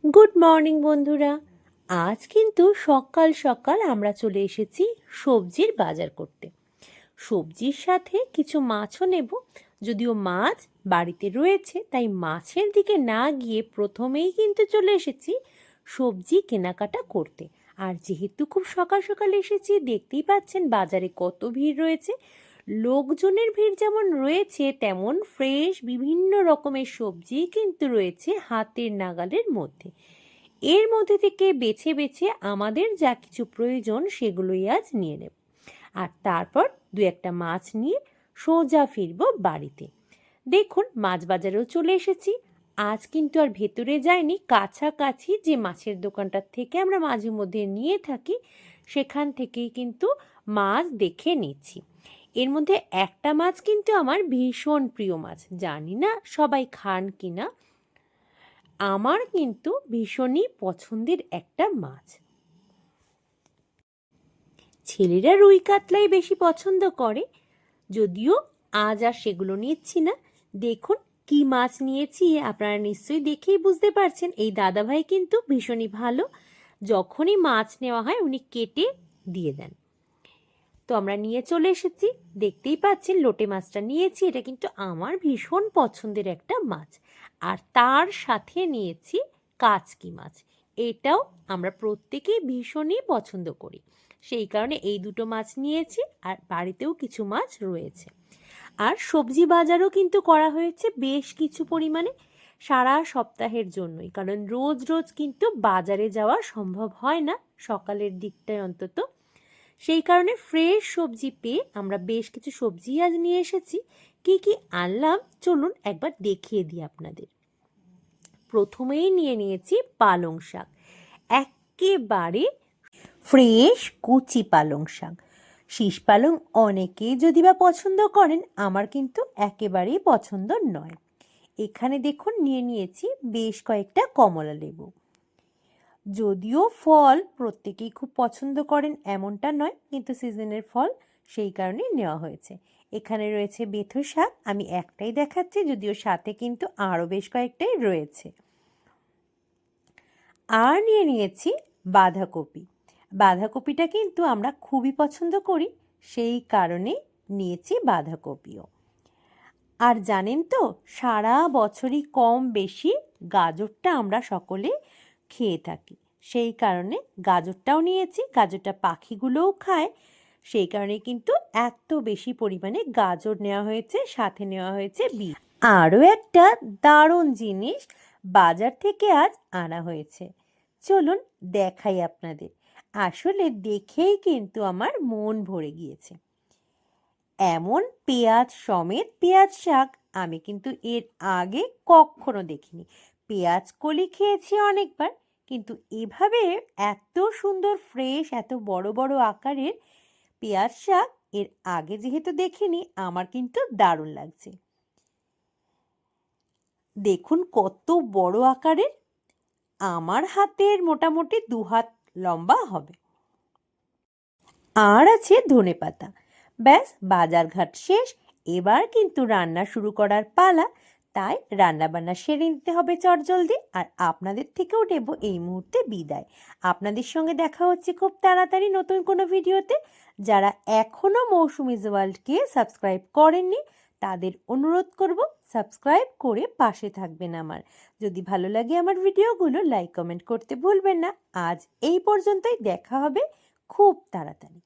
Good morning বন্ধুরা। আজ কিন্তু সকাল সকাল আমরা চলে এসেছি সবজির বাজার করতে। সবজির সাথে কিছু মাছও নেব। যদিও মাছ বাড়িতে রয়েছে, তাই মাছের দিকে না গিয়ে প্রথমেই কিন্তু চলে এসেছি সবজি কেনাকাটা করতে। আর যেহেতু খুব সকাল সকাল এসেছি, দেখতেই পাচ্ছেন বাজারে কত ভিড় রয়েছে। লোকজনের ভিড় যেমন রয়েছে, তেমন ফ্রেশ বিভিন্ন রকমের সবজি কিন্তু রয়েছে হাতের নাগালের মধ্যে। এর মধ্যে থেকে বেছে বেছে আমাদের যা কিছু প্রয়োজন সেগুলোই আজ নিয়ে নেব। আর তারপর দু একটা মাছ নিয়ে সোজা ফিরবো বাড়িতে। দেখুন, মাছ বাজারেও চলে এসেছি। আজ কিন্তু আর ভেতরে যাইনি, কাছাকাছি যে মাছের দোকানটার থেকে আমরা মাঝে মধ্যে নিয়ে থাকি সেখান থেকেই কিন্তু মাছ দেখে নিচ্ছি। এর মধ্যে একটা মাছ কিন্তু আমার ভীষণ প্রিয় মাছ, জানি না সবাই খান কিনা। আমার কিন্তু ভীষণই পছন্দের একটা মাছ। ছেলেরা রুই কাতলাই বেশি পছন্দ করে, যদিও আজ আর সেগুলো নিচ্ছি না। দেখুন কি মাছ নিয়েছি, আপনারা নিশ্চয়ই দেখেই বুঝতে পারছেন। এই দাদাভাই কিন্তু ভীষণই ভালো, যখনই মাছ নেওয়া হয় উনি কেটে দিয়ে দেন। তো আমরা নিয়ে চলে এসেছি, দেখতেই পাচ্ছেন লোটে মাছটা নিয়েছি। এটা কিন্তু আমার ভীষণ পছন্দের একটা মাছ। আর তার সাথে নিয়েছি কাচকি মাছ, এটাও আমরা প্রত্যেকেই ভীষণই পছন্দ করি। সেই কারণে এই দুটো মাছ নিয়েছি, আর বাড়িতেও কিছু মাছ রয়েছে। আর সবজি বাজারও কিন্তু করা হয়েছে বেশ কিছু পরিমাণে, সারা সপ্তাহের জন্যই, কারণ রোজ রোজ কিন্তু বাজারে যাওয়া সম্ভব হয় না, সকালের দিকটায় অন্তত। সেই কারণে ফ্রেশ সবজি পেয়ে আমরা বেশ কিছু সবজি আজ নিয়ে এসেছি। কি কি আনলাম চলুন একবার দেখিয়ে দিই আপনাদের। প্রথমেই নিয়ে নিয়েছি পালং শাক, একেবারে ফ্রেশ কুচি পালং শাক। শীষ পালং অনেকেই যদি বা পছন্দ করেন, আমার কিন্তু একেবারেই পছন্দ নয়। এখানে দেখুন নিয়ে নিয়েছি বেশ কয়েকটা কমলা লেবু। যদিও ফল প্রত্যেকেই খুব পছন্দ করেন এমনটা নয়, কিন্তু সিজনের ফল, সেই কারণেই নেওয়া হয়েছে। এখানে রয়েছে বেথু শাক, আমি একটাই দেখাচ্ছি, যদিও সাথে কিন্তু আরও বেশ কয়েকটাই রয়েছে। আর নিয়ে নিয়েছি বাঁধাকপি। বাঁধাকপিটা কিন্তু আমরা খুবই পছন্দ করি, সেই কারণে নিয়েছি বাঁধাকপিও। আর জানেন তো, সারা বছরই কম বেশি গাজরটা আমরা সকলে খেয়ে থাকি, সেই কারণে গাজরটাও নিয়েছি। গাজরটা পাখিগুলোও খায়, সেই কারণে কিন্তু এত বেশি পরিমাণে গাজর নেওয়া হয়েছে, সাথে নেওয়া হয়েছে বিট। আরও একটা দারুণ জিনিস বাজার থেকে আজ আনা হয়েছে, চলুন দেখাই আপনাদের। আসলে দেখেই কিন্তু আমার মন ভরে গিয়েছে। এমন পেঁয়াজ সমেত পেঁয়াজ শাক আমি কিন্তু এর আগে কখনো দেখিনি। পেঁয়াজ কলি খেয়েছি অনেকবার, কিন্তু এভাবে এত সুন্দর ফ্রেশ, এত বড় বড় আকারের পেঁয়াজ শাক এর আগে যেহেতু দেখিনি, আমার কিন্তু দারুণ লাগছে। দেখুন কত বড় আকারের, আমার হাতের মোটামুটি 2 হাত লম্বা হবে। আর আছে ধনেপাতা। ব্যাস বাজারঘাট শেষ, এবার কিন্তু রান্না শুরু করার পালা। তাই রান্নাবান্না সেরে নিতে হবে চটজলদি। আর আপনাদের থেকেও নেব এই মুহূর্তে বিদায়। আপনাদের সঙ্গে দেখা হচ্ছে খুব তাড়াতাড়ি নতুন কোনো ভিডিওতে। যারা এখনও মৌসুমিজ ওয়ার্ল্ডকে সাবস্ক্রাইব করেননি, তাদের অনুরোধ করব সাবস্ক্রাইব করে পাশে থাকবেন আমার। যদি ভালো লাগে আমার ভিডিওগুলো লাইক কমেন্ট করতে ভুলবেন না। আজ এই পর্যন্তই, দেখা হবে খুব তাড়াতাড়ি।